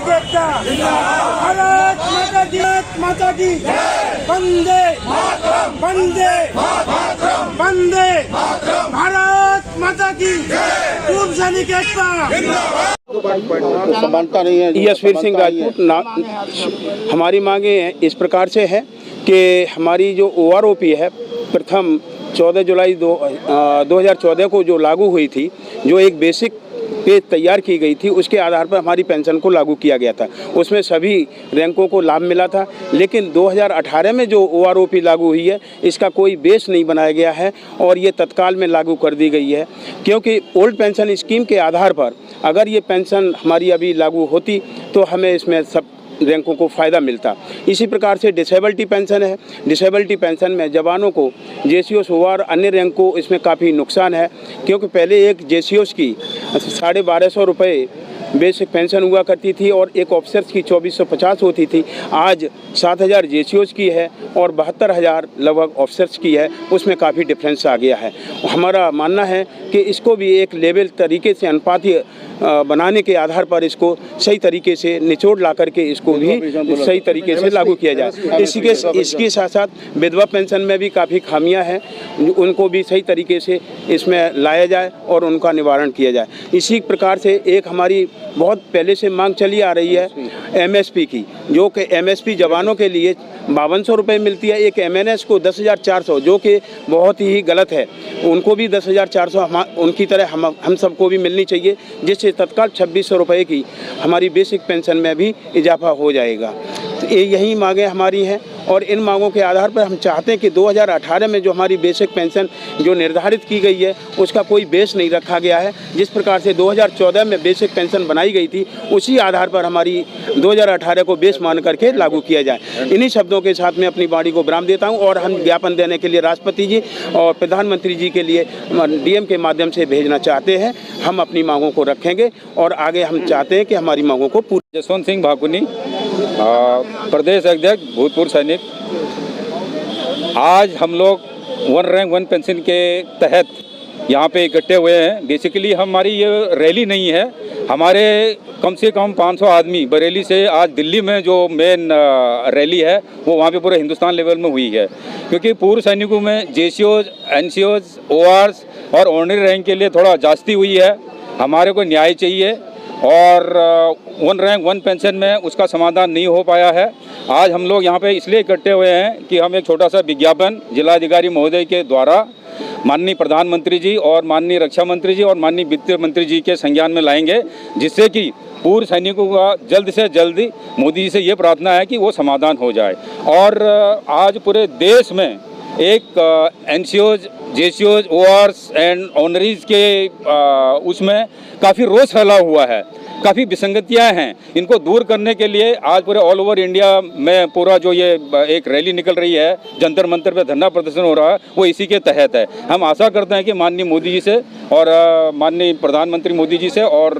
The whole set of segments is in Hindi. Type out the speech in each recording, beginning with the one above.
सैनिक एकता, भारत माता की वंदे वंदे वंदे, भारत माता की पूर्व सैनिक एकता। समानता नहीं है। यशवीर सिंह राजपूत। हमारी मांगे इस प्रकार से है कि हमारी जो OROP है प्रथम 14 जुलाई 2014 को जो लागू हुई थी, जो एक बेसिक पे तैयार की गई थी, उसके आधार पर हमारी पेंशन को लागू किया गया था। उसमें सभी रैंकों को लाभ मिला था। लेकिन 2018 में जो OROP लागू हुई है, इसका कोई बेस नहीं बनाया गया है और ये तत्काल में लागू कर दी गई है, क्योंकि ओल्ड पेंशन स्कीम के आधार पर अगर ये पेंशन हमारी अभी लागू होती तो हमें इसमें सब रैंकों को फ़ायदा मिलता। इसी प्रकार से डिसेबिलिटी पेंशन है। डिसेबिलिटी पेंशन में जवानों को JCOs और अन्य रैंक को इसमें काफ़ी नुकसान है, क्योंकि पहले एक JCOs की 1250 रुपये बेसिक पेंशन हुआ करती थी और एक ऑफिसर्स की 2450 होती थी। आज 7000 JCOs की है और 72,000 लगभग ऑफिसर्स की है। उसमें काफ़ी डिफरेंस आ गया है। हमारा मानना है कि इसको भी एक लेवल तरीके से अनुपातीय बनाने के आधार पर इसको सही तरीके से निचोड़ ला करके इसको भी सही तरीके से लागू किया जाए। इसके साथ साथ विधवा पेंशन में भी काफ़ी खामियां हैं, उनको भी सही तरीके से इसमें लाया जाए और उनका निवारण किया जाए। इसी प्रकार से एक हमारी बहुत पहले से मांग चली आ रही है MSP की, जो कि MSP जवानों के लिए 5200 रुपये मिलती है, एक MNS को 10,400, जो कि बहुत ही गलत है। उनको भी 10,400 उनकी तरह हम सबको भी मिलनी चाहिए, जिससे तत्काल 2600 रुपये की हमारी बेसिक पेंशन में भी इजाफा हो जाएगा। तो यही मांगें हमारी हैं और इन मांगों के आधार पर हम चाहते हैं कि 2018 में जो हमारी बेसिक पेंशन जो निर्धारित की गई है, उसका कोई बेस नहीं रखा गया है। जिस प्रकार से 2014 में बेसिक पेंशन बनाई गई थी, उसी आधार पर हमारी 2018 को बेस मान करके लागू किया जाए। इन्हीं शब्दों के साथ मैं अपनी वाणी को विराम देता हूं और हम ज्ञापन देने के लिए राष्ट्रपति जी और प्रधानमंत्री जी के लिए DM के माध्यम से भेजना चाहते हैं। हम अपनी मांगों को रखेंगे और आगे हम चाहते हैं कि हमारी मांगों को पूरी। जसवंत सिंह भाकुनी, प्रदेश अध्यक्ष, भूतपूर्व सैनिक। आज हम लोग वन रैंक वन पेंशन के तहत यहाँ पे इकट्ठे हुए हैं। बेसिकली हमारी ये रैली नहीं है, हमारे कम से कम 500 आदमी बरेली से आज दिल्ली में जो मेन रैली है वो वहाँ पे पूरे हिंदुस्तान लेवल में हुई है, क्योंकि पूर्व सैनिकों में JCOs, NCOs, ORs और ऑनरी रैंक के लिए थोड़ा जास्ती हुई है। हमारे को न्याय चाहिए और वन रैंक वन पेंशन में उसका समाधान नहीं हो पाया है। आज हम लोग यहाँ पे इसलिए इकट्ठे हुए हैं कि हम एक छोटा सा विज्ञापन जिलाधिकारी महोदय के द्वारा माननीय प्रधानमंत्री जी और माननीय रक्षा मंत्री जी और माननीय वित्त मंत्री जी के संज्ञान में लाएंगे, जिससे कि पूर्व सैनिकों का जल्द से जल्द मोदी जी से ये प्रार्थना है कि वो समाधान हो जाए। और आज पूरे देश में एक NCOs, JCOs, ORs एंड ऑनरीज के उसमें काफ़ी रोष फैला हुआ है, काफ़ी विसंगतियां हैं। इनको दूर करने के लिए आज पूरे ऑल ओवर इंडिया में पूरा जो ये एक रैली निकल रही है, जंतर मंतर पे धरना प्रदर्शन हो रहा है, वो इसी के तहत है। हम आशा करते हैं कि माननीय मोदी जी से और माननीय प्रधानमंत्री मोदी जी से और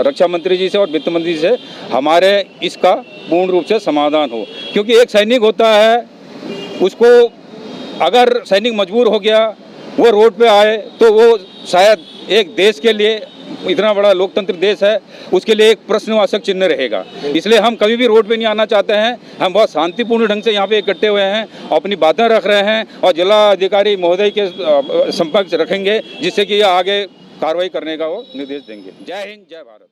रक्षा मंत्री जी से और वित्त मंत्री जी से हमारे इसका पूर्ण रूप से समाधान हो। क्योंकि एक सैनिक होता है, उसको अगर सैनिक मजबूर हो गया, वो रोड पे आए, तो वो शायद एक देश के लिए, इतना बड़ा लोकतंत्र देश है, उसके लिए एक प्रश्नवाचक चिन्ह रहेगा। इसलिए हम कभी भी रोड पे नहीं आना चाहते हैं। हम बहुत शांतिपूर्ण ढंग से यहाँ पे इकट्ठे हुए हैं, अपनी बातें रख रहे हैं और जिला अधिकारी महोदय के संपर्क रखेंगे, जिससे कि आगे कार्रवाई करने का वो निर्देश देंगे। जय हिंद, जय भारत।